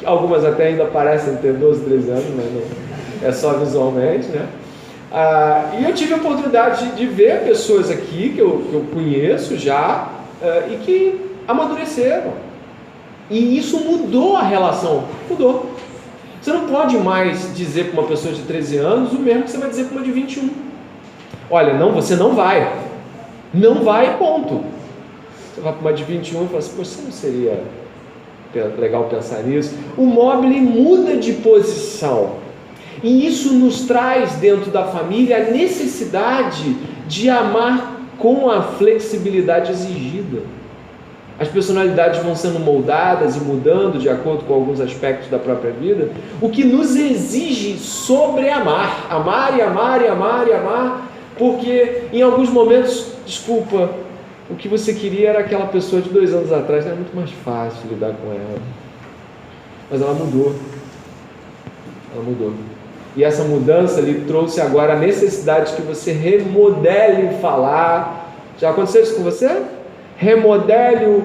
algumas até ainda parecem ter 12, 13 anos, mas não, é só visualmente, né? E eu tive a oportunidade de ver pessoas aqui que eu conheço já e que amadureceram, e isso mudou a relação, mudou. Você não pode mais dizer para uma pessoa de 13 anos o mesmo que você vai dizer para uma de 21. Olha, não, você não vai, ponto. Você vai para uma de 21 e fala assim, poxa, não seria legal pensar nisso? O mobile muda de posição, e isso nos traz dentro da família a necessidade de amar com a flexibilidade exigida. As personalidades vão sendo moldadas e mudando de acordo com alguns aspectos da própria vida, o que nos exige sobre amar, porque em alguns momentos, desculpa, o que você queria era aquela pessoa de 2 anos atrás, era muito mais fácil lidar com ela, mas ela mudou, e essa mudança lhe trouxe agora a necessidade que você remodele falar. Já aconteceu isso com você? remodele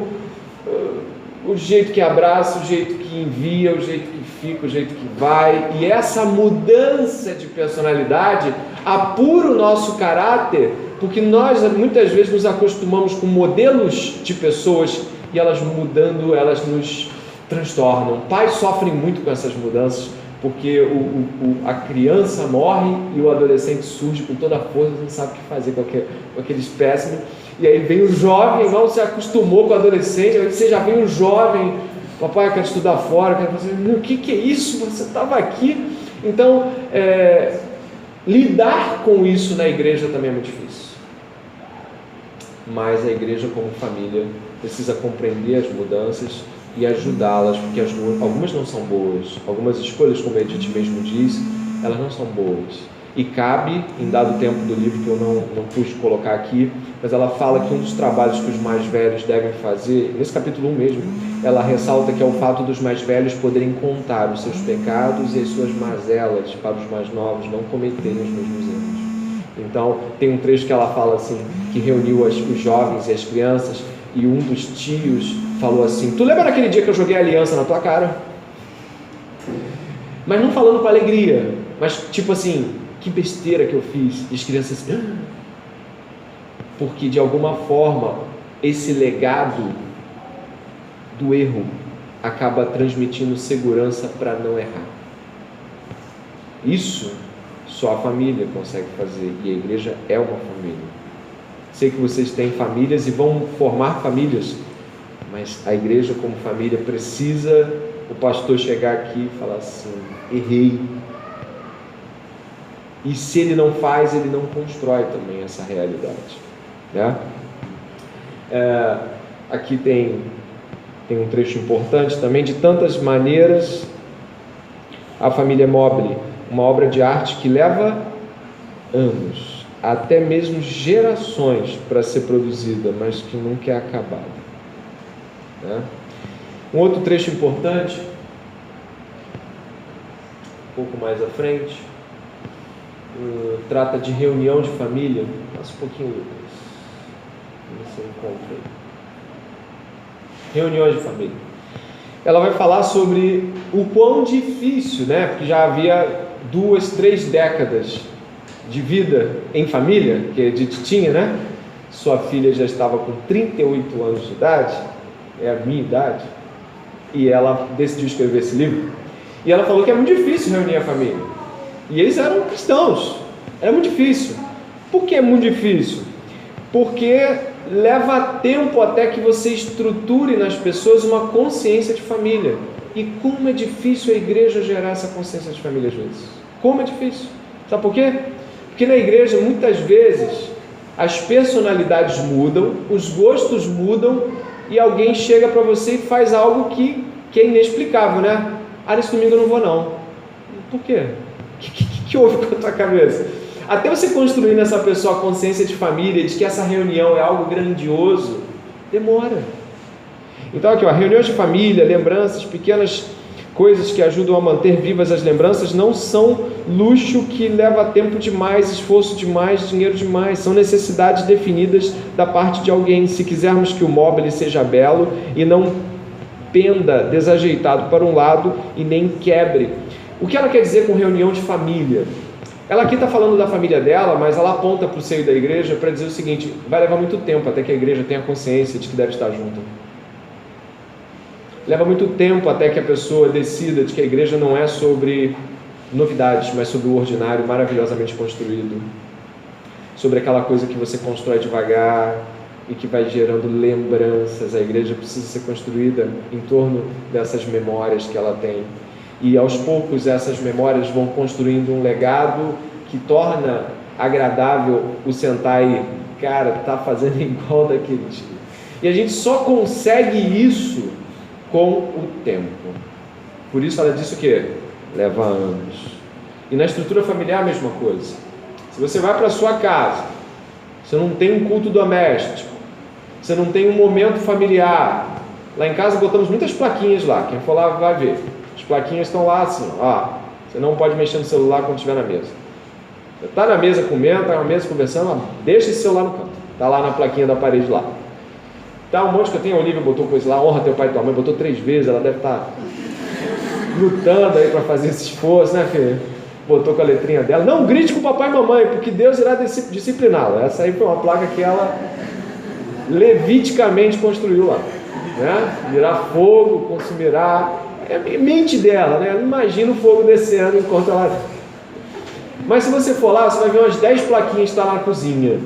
o jeito que abraça, o jeito que envia, o jeito que fica, o jeito que vai. E essa mudança de personalidade apura o nosso caráter, porque nós muitas vezes nos acostumamos com modelos de pessoas e elas mudando, elas nos transtornam. Pais sofrem muito com essas mudanças, porque a criança morre e o adolescente surge com toda a força, não sabe o que fazer com aquele espécime. E aí vem o jovem, igual você acostumou com o adolescente, aí você já vem o jovem, papai, eu quero estudar fora, eu quero fazer, o que é isso? Você estava aqui. Então, lidar com isso na igreja também é muito difícil. Mas a igreja, como família, precisa compreender as mudanças e ajudá-las, porque algumas não são boas, algumas escolhas, como a Edith mesmo disse, elas não são boas. E cabe, em dado tempo do livro, que eu não pude colocar aqui, mas ela fala que um dos trabalhos que os mais velhos devem fazer, nesse capítulo 1 mesmo, ela ressalta que é o fato dos mais velhos poderem contar os seus pecados e as suas mazelas para os mais novos não cometerem os mesmos erros. Então, tem um trecho que ela fala assim, que reuniu os jovens e as crianças, e um dos tios falou assim: tu lembra daquele dia que eu joguei a aliança na tua cara? Mas não falando com alegria, mas tipo assim, que besteira que eu fiz. E as crianças assim, porque de alguma forma esse legado do erro acaba transmitindo segurança para não errar. Isso só a família consegue fazer, e a igreja é uma família. Sei que vocês têm famílias e vão formar famílias, mas a igreja como família precisa o pastor chegar aqui e falar assim: errei. E se ele não faz, ele não constrói também essa realidade, né? Aqui tem um trecho importante também. De tantas maneiras, a família Mobile, uma obra de arte que leva anos, até mesmo gerações para ser produzida, mas que nunca é acabada, né? Um outro trecho importante, um pouco mais à frente, trata de reunião de família. Passa um pouquinho, Lucas, você encontra aí. Reuniões de família. Ela vai falar sobre o quão difícil, né? Porque já havia 2, 3 décadas de vida em família, que a Edith tinha, né? Sua filha já estava com 38 anos de idade, é a minha idade, e ela decidiu escrever esse livro. E ela falou que é muito difícil reunir a família. E eles eram cristãos, era muito difícil. Por que é muito difícil? Porque leva tempo até que você estruture nas pessoas uma consciência de família. E como é difícil a igreja gerar essa consciência de família às vezes. Como é difícil. Sabe por quê? Porque na igreja, muitas vezes, as personalidades mudam, os gostos mudam, e alguém chega para você e faz algo que é inexplicável, né? Nesse domingo eu não vou não. Por quê? O que houve com a tua cabeça? Até você construir nessa pessoa a consciência de família, de que essa reunião é algo grandioso, demora. Então aqui, reuniões de família, lembranças, pequenas coisas que ajudam a manter vivas as lembranças, não são luxo que leva tempo demais, esforço demais, dinheiro demais. São necessidades definidas da parte de alguém. Se quisermos que o móvel seja belo e não penda desajeitado para um lado e nem quebre. O que ela quer dizer com reunião de família? Ela aqui está falando da família dela, mas ela aponta para o seio da igreja para dizer o seguinte: vai levar muito tempo até que a igreja tenha consciência de que deve estar junta. Leva muito tempo até que a pessoa decida de que a igreja não é sobre novidades, mas sobre o ordinário maravilhosamente construído, sobre aquela coisa que você constrói devagar e que vai gerando lembranças. A igreja precisa ser construída em torno dessas memórias que ela tem. E aos poucos essas memórias vão construindo um legado que torna agradável o sentar e, cara, tá fazendo igual daquele dia. E a gente só consegue isso com o tempo. Por isso ela disse o quê? Leva anos. E na estrutura familiar a mesma coisa. Se você vai para a sua casa, você não tem um culto doméstico, você não tem um momento familiar. Lá em casa botamos muitas plaquinhas lá, quem for lá vai ver. As plaquinhas estão lá assim, ó, você não pode mexer no celular quando estiver na mesa. Você está na mesa comendo, está na mesa conversando, ó, deixa esse celular no canto. Está lá na plaquinha da parede lá. Tá, um monte que eu tenho. A Olivia botou coisa lá, honra teu pai e tua mãe, botou 3 vezes, ela deve estar lutando aí para fazer esse esforço, né, filha? Botou com a letrinha dela. Não grite com o papai e mamãe, porque Deus irá discipliná-la. Essa aí foi uma placa que ela leviticamente construiu lá, né? Virá fogo, consumirá. É mente dela, né? Imagina o fogo descendo enquanto ela... Mas se você for lá, você vai ver umas 10 plaquinhas que estão lá na cozinha.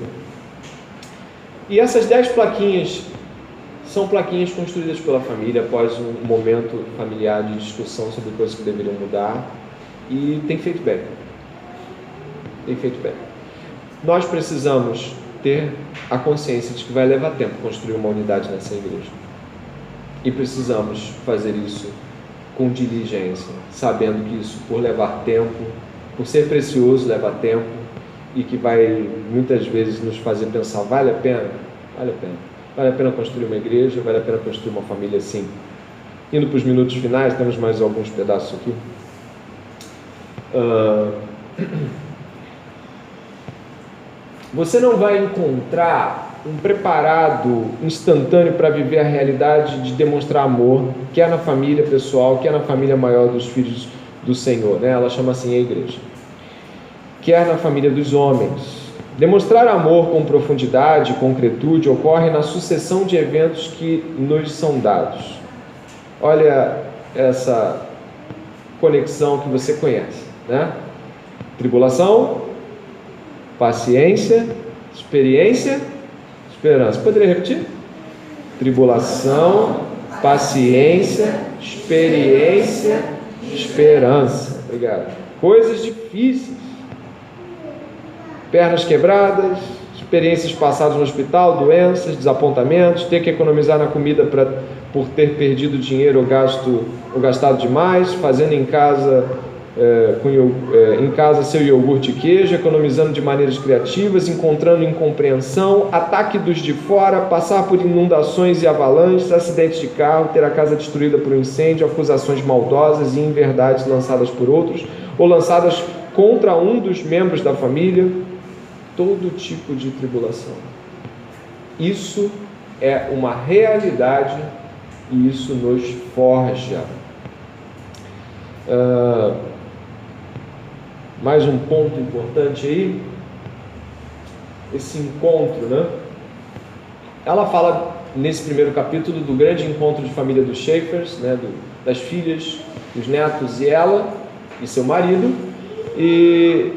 E essas 10 plaquinhas são plaquinhas construídas pela família após um momento familiar de discussão sobre coisas que deveriam mudar, e tem feito bem. Tem feito bem. Nós precisamos ter a consciência de que vai levar tempo construir uma unidade nessa igreja. E precisamos fazer isso com diligência, sabendo que isso, por levar tempo, por ser precioso, leva tempo, e que vai muitas vezes nos fazer pensar, vale a pena? Vale a pena. Vale a pena construir uma igreja, vale a pena construir uma família assim. Indo para os minutos finais, temos mais alguns pedaços aqui. Você não vai encontrar um preparado instantâneo para viver a realidade de demonstrar amor, quer na família pessoal, quer na família maior dos filhos do Senhor, né? Ela chama assim a igreja. Quer na família dos homens. Demonstrar amor com profundidade e concretude ocorre na sucessão de eventos que nos são dados. Olha essa conexão que você conhece, né? Tribulação, paciência, experiência, esperança. Poderia repetir? Tribulação, paciência, experiência, esperança. Obrigado. Coisas difíceis. Pernas quebradas, experiências passadas no hospital, doenças, desapontamentos, ter que economizar na comida por ter perdido dinheiro ou gastado demais, fazendo em casa seu iogurte e queijo, economizando de maneiras criativas, encontrando incompreensão, ataque dos de fora, passar por inundações e avalanches, acidentes de carro, ter a casa destruída por um incêndio, acusações maldosas e inverdades lançadas por outros, ou lançadas contra um dos membros da família. Todo tipo de tribulação. Isso é uma realidade e isso nos forja. Mais um ponto importante aí, esse encontro, né? Ela fala nesse primeiro capítulo do grande encontro de família dos Schaeffers, né? Das filhas, dos netos e ela e seu marido, e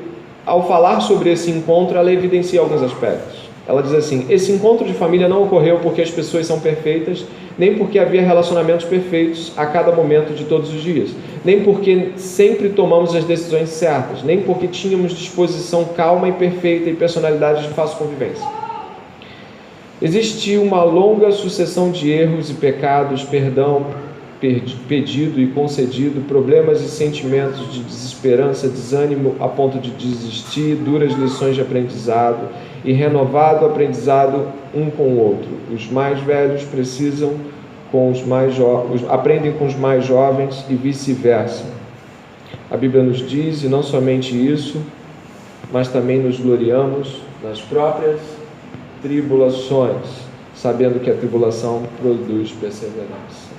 ao falar sobre esse encontro, ela evidencia alguns aspectos. Ela diz assim: esse encontro de família não ocorreu porque as pessoas são perfeitas, nem porque havia relacionamentos perfeitos a cada momento de todos os dias, nem porque sempre tomamos as decisões certas, nem porque tínhamos disposição calma e perfeita e personalidade de fácil convivência. Existe uma longa sucessão de erros e pecados, perdão pedido e concedido, problemas e sentimentos de desesperança, desânimo a ponto de desistir, duras lições de aprendizado e renovado aprendizado um com o outro. Os mais velhos aprendem com os mais jovens e vice-versa. A Bíblia nos diz, e não somente isso, mas também nos gloriamos nas próprias tribulações, sabendo que a tribulação produz perseverança.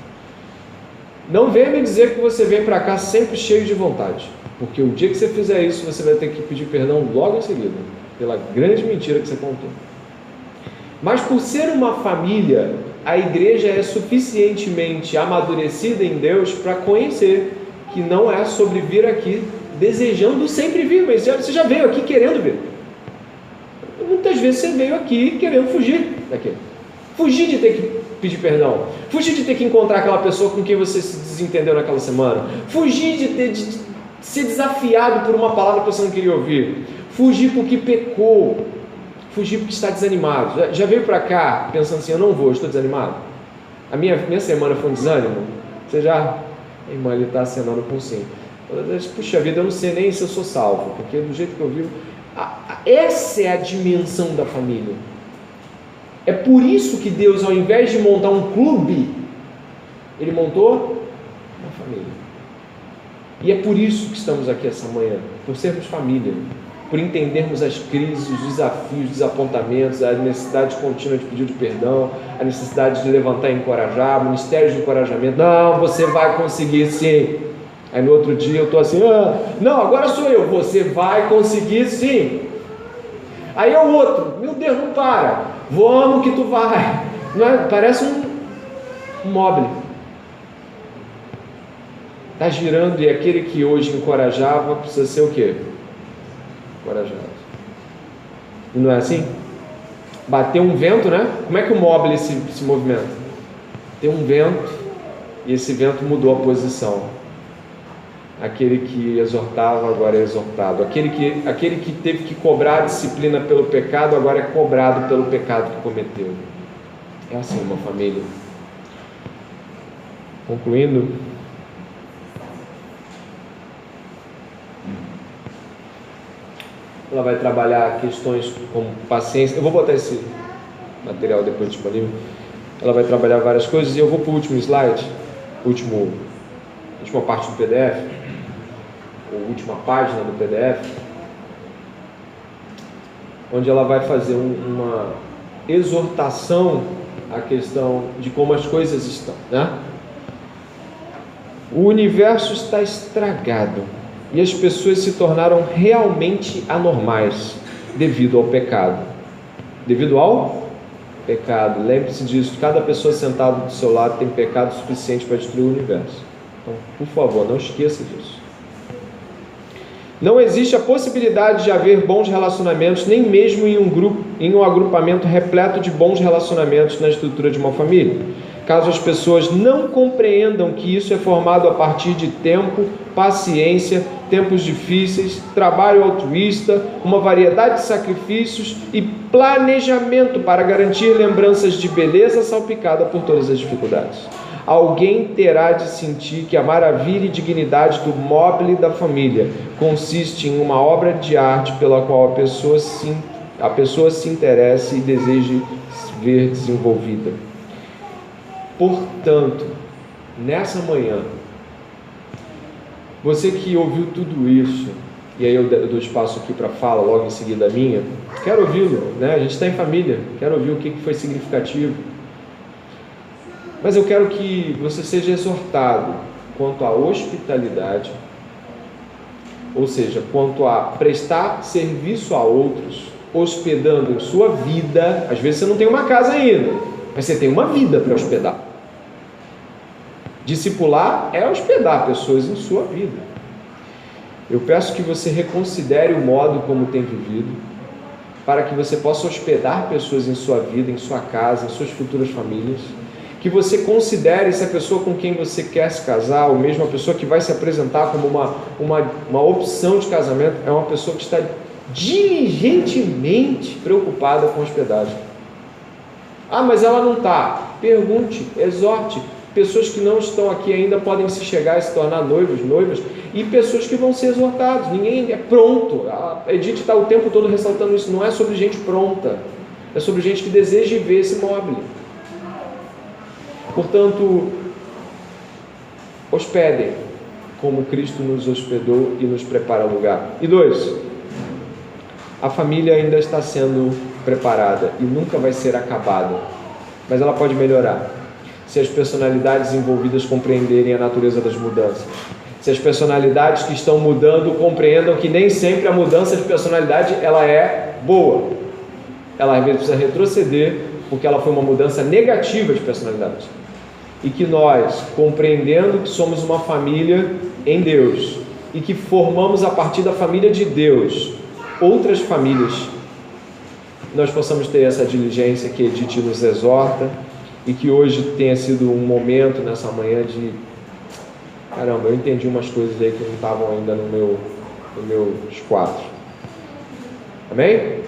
Não venha me dizer que você vem para cá sempre cheio de vontade, porque o dia que você fizer isso, você vai ter que pedir perdão logo em seguida, pela grande mentira que você contou. Mas por ser uma família, a igreja é suficientemente amadurecida em Deus para conhecer que não é sobre vir aqui desejando sempre vir, mas você já veio aqui querendo vir. Muitas vezes você veio aqui querendo fugir daqui. Fugir de ter que pedir perdão, fugir de ter que encontrar aquela pessoa com quem você se desentendeu naquela semana, fugir de ser desafiado por uma palavra que você não queria ouvir, fugir porque pecou, fugir porque está desanimado. Já veio para cá pensando assim: eu não vou, estou desanimado? A minha semana foi um desânimo? Você já... A irmã, ele está acenando com sim. Puxa vida, eu não sei nem se eu sou salvo, porque do jeito que eu vivo... Essa é a dimensão da família. É por isso que Deus, ao invés de montar um clube, Ele montou uma família. E é por isso que estamos aqui essa manhã, por sermos família. por entendermos as crises, os desafios, os desapontamentos, a necessidade contínua de pedir perdão, a necessidade de levantar e encorajar, ministérios de encorajamento. Não, você vai conseguir sim. Aí no outro dia eu estou assim, não, agora sou eu. Você vai conseguir sim. Aí é o outro, meu Deus, não para. Vamos que tu vai. Não é? Parece um mobile. Está girando, e aquele que hoje encorajava precisa ser o quê? Encorajado. E não é assim? Bateu um vento, né? Como é que o mobile se movimenta? Tem um vento, e esse vento mudou a posição. Aquele que exortava agora é exortado. Aquele que teve que cobrar a disciplina pelo pecado agora é cobrado pelo pecado que cometeu. É assim uma família. Concluindo, ela vai trabalhar questões como paciência. Eu vou botar esse material depois disponível. Ela vai trabalhar várias coisas, e eu vou para o último slide, última parte do PDF, ou última página do PDF, onde ela vai fazer uma exortação à questão de como as coisas estão, né? O universo está estragado e as pessoas se tornaram realmente anormais devido ao pecado. Devido ao pecado. Lembre-se disso. Cada pessoa sentada do seu lado tem pecado suficiente para destruir o universo. Então, por favor, não esqueça disso. Não existe a possibilidade de haver bons relacionamentos, nem mesmo em um agrupamento repleto de bons relacionamentos na estrutura de uma família, caso as pessoas não compreendam que isso é formado a partir de tempo, paciência, tempos difíceis, trabalho altruísta, uma variedade de sacrifícios e planejamento para garantir lembranças de beleza salpicada por todas as dificuldades. Alguém terá de sentir que a maravilha e dignidade do mobile da família consiste em uma obra de arte pela qual a pessoa se interesse e deseje ver desenvolvida. Portanto, nessa manhã, você que ouviu tudo isso, e aí eu dou espaço aqui para fala, logo em seguida a minha, quero ouvi-lo, né? A gente está em família, quero ouvir o que foi significativo. Mas eu quero que você seja exortado quanto à hospitalidade, ou seja, quanto a prestar serviço a outros, hospedando em sua vida. Às vezes você não tem uma casa ainda, mas você tem uma vida para hospedar. Discipular é hospedar pessoas em sua vida. Eu peço que você reconsidere o modo como tem vivido, para que você possa hospedar pessoas em sua vida, em sua casa, em suas futuras famílias. Que você considere se a pessoa com quem você quer se casar, ou mesmo a pessoa que vai se apresentar como uma opção de casamento, é uma pessoa que está diligentemente preocupada com a hospedagem. Ah, mas ela não está. Pergunte, exorte. Pessoas que não estão aqui ainda podem se chegar a se tornar noivos, noivas, e pessoas que vão ser exortados. Ninguém é pronto. A Edith está o tempo todo ressaltando isso. Não é sobre gente pronta, é sobre gente que deseja ver esse mobile. Portanto, hospedem como Cristo nos hospedou e nos prepara lugar. E 2, a família ainda está sendo preparada e nunca vai ser acabada, mas ela pode melhorar se as personalidades envolvidas compreenderem a natureza das mudanças. Se as personalidades que estão mudando compreendam que nem sempre a mudança de personalidade ela é boa. Ela às vezes precisa retroceder porque ela foi uma mudança negativa de personalidade. E que nós, compreendendo que somos uma família em Deus e que formamos a partir da família de Deus outras famílias, nós possamos ter essa diligência que Edith nos exorta, e que hoje tenha sido um momento nessa manhã de caramba, eu entendi umas coisas aí que não estavam ainda no meu quadro. Amém?